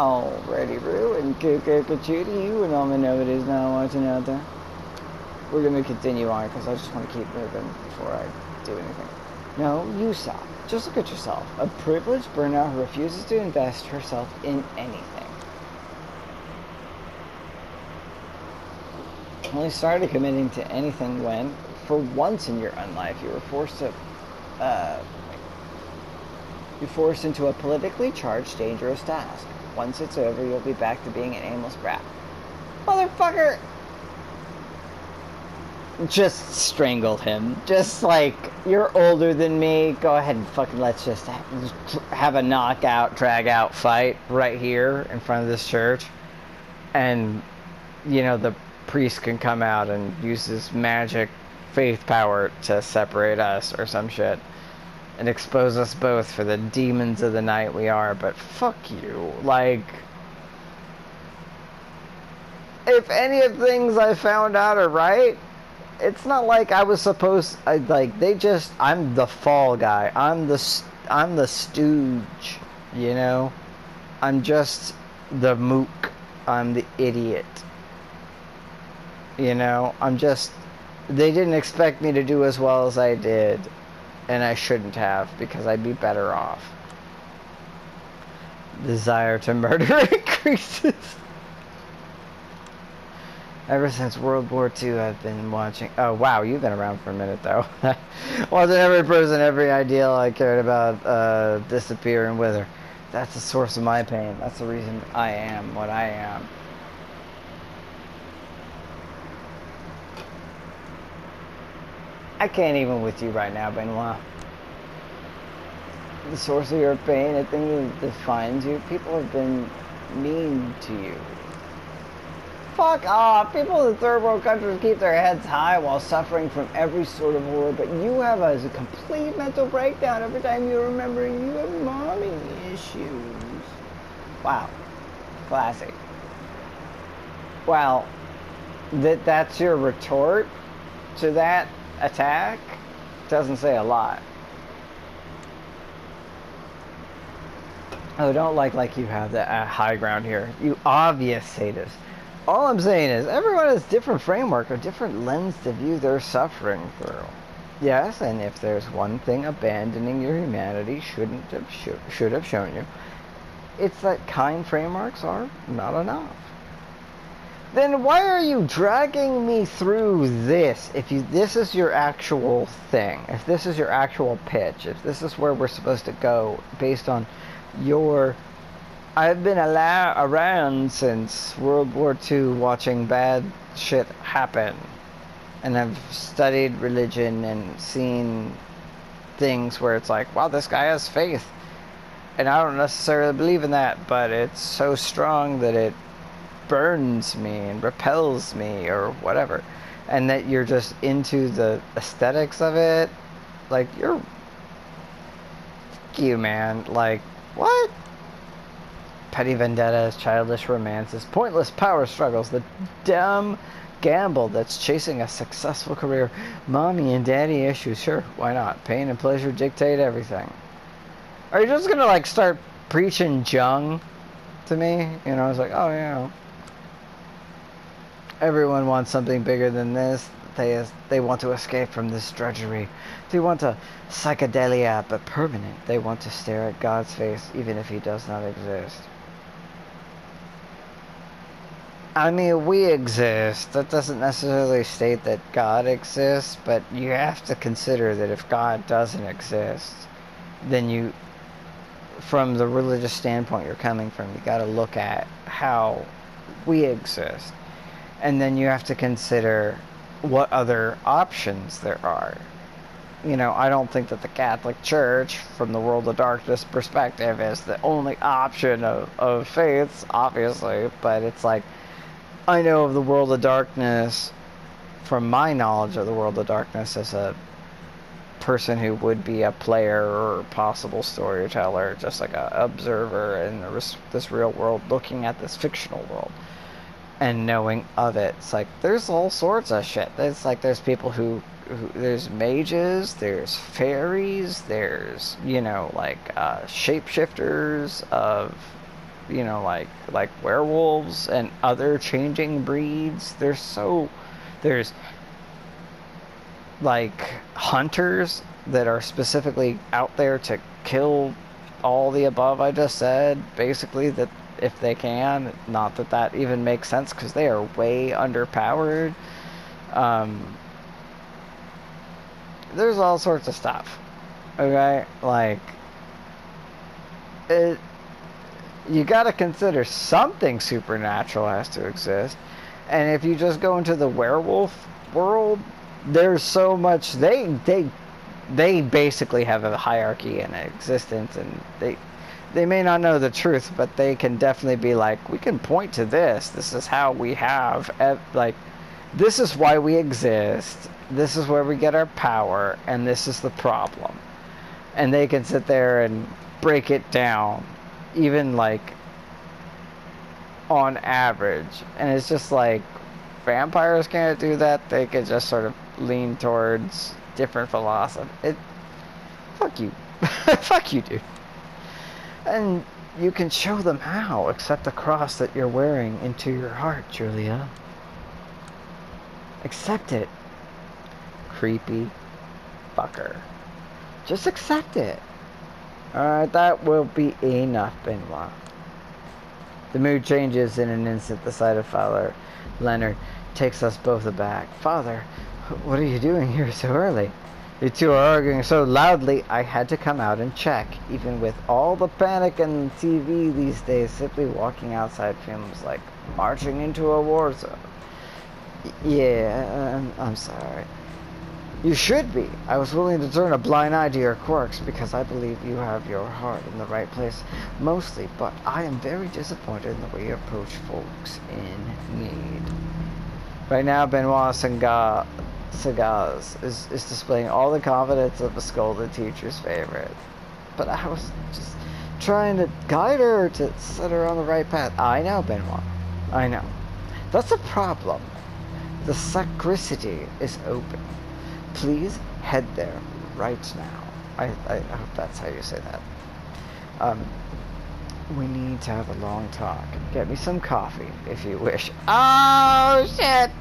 Alrighty, Roo, and Kukakachooty, you and all my nobodies now watching out there. We're going to continue on because I just want to keep moving before I do anything. No, you stop. Just look at yourself. A privileged burnout who refuses to invest herself in anything. Only started committing to anything when, for once in your own life, you were forced into a politically charged, dangerous task. Once it's over, you'll be back to being an aimless brat. Motherfucker! Just strangled him. Just like, you're older than me. Go ahead and fucking let's just have a knockout, drag out fight right here in front of this church. And, you know, the priest can come out and use his magic faith power to separate us or some shit. And expose us both for the demons of the night we are, but fuck you. Like, if any of the things I found out are right, it's not like I was supposed. I'm the fall guy. I'm the stooge. You know, I'm just the mook. I'm the idiot. You know, they didn't expect me to do as well as I did. And I shouldn't have, because I'd be better off. Desire to murder increases. Ever since World War II, I've been watching... Oh, wow, you've been around for a minute, though. Wasn't every person, every ideal I cared about disappear and wither. That's the source of my pain. That's the reason I am what I am. I can't even with you right now, Benoit. The source of your pain, the thing that defines you, people have been mean to you. Fuck off! People in third world countries keep their heads high while suffering from every sort of horror, but you have a complete mental breakdown every time you remember you have mommy issues. Wow. Classic. Well, that's your retort to that attack doesn't say a lot. Oh, don't like you have the high ground here. You obvious sadist. All I'm saying is everyone has different framework or different lens to view their suffering through. Yes, and if there's one thing abandoning your humanity should have shown you, it's that kind frameworks are not enough. Then why are you dragging me through this? If this is your actual thing, if this is your actual pitch, if this is where we're supposed to go based on your... I've been around since World War II watching bad shit happen. And I've studied religion and seen things where it's like, wow, this guy has faith. And I don't necessarily believe in that, but it's so strong that it burns me and repels me or whatever, and that you're just into the aesthetics of it. Like, you're... Fuck you, man. Like, what? Petty vendettas, childish romances, pointless power struggles, the dumb gamble that's chasing a successful career, mommy and daddy issues. Sure, why not? Pain and pleasure dictate everything. Are you just gonna like start preaching Jung to me? You know, it's like, oh yeah, everyone wants something bigger than this. They want to escape from this drudgery. They want a psychedelia, but permanent. They want to stare at God's face, even if he does not exist. I mean, we exist. That doesn't necessarily state that God exists, but you have to consider that if God doesn't exist, then you, from the religious standpoint you're coming from, you got to look at how we exist. And then you have to consider what other options there are. You know, I don't think that the Catholic Church, from the World of Darkness perspective, is the only option of faiths, obviously, but it's like, I know of the World of Darkness, from my knowledge of the World of Darkness, as a person who would be a player or a possible storyteller, just like an observer in this real world, looking at this fictional world and knowing of it. It's like, there's all sorts of shit. It's like, there's people who there's mages, there's fairies, there's, you know, like shapeshifters of you know, like werewolves and other changing breeds. There's like hunters that are specifically out there to kill all the above I just said, basically, that if they can, not that that even makes sense because they are way underpowered. There's all sorts of stuff, okay? Like, you gotta consider something supernatural has to exist. And if you just go into the werewolf world, there's so much, they basically have a hierarchy in existence, and they may not know the truth, but they can definitely be like, we can point to this is how we have, like, this is why we exist, this is where we get our power, and this is the problem. And they can sit there and break it down, even like on average. And it's just like, vampires can't do that. They could just sort of lean towards different philosophy. Fuck you. Fuck you, dude. And you can show them how. Accept the cross that you're wearing into your heart, Julia. Accept it. Creepy fucker. Just accept it. Alright, that will be enough, Benoit. The mood changes in an instant. The sight of Father Leonard takes us both aback. Father, what are you doing here so early? You two are arguing so loudly, I had to come out and check. Even with all the panic and TV these days, simply walking outside feels like marching into a war zone. Yeah, I'm sorry. You should be. I was willing to turn a blind eye to your quirks because I believe you have your heart in the right place mostly, but I am very disappointed in the way you approach folks in need. Right now, Benoit Sagaz is displaying all the confidence of a scolded teacher's favorite. But I was just trying to guide her to set her on the right path. I know, Benoit. I know. That's the problem. The sacristy is open. Please head there right now. I hope that's how you say that. We need to have a long talk. Get me some coffee, if you wish. Oh, shit!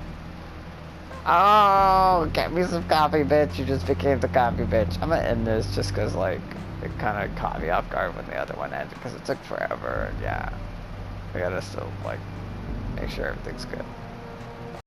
Oh, get me some coffee, bitch. You just became the coffee bitch. I'm gonna end this just because, like, it kind of caught me off guard when the other one ended because it took forever. And yeah, I gotta still, like, make sure everything's good.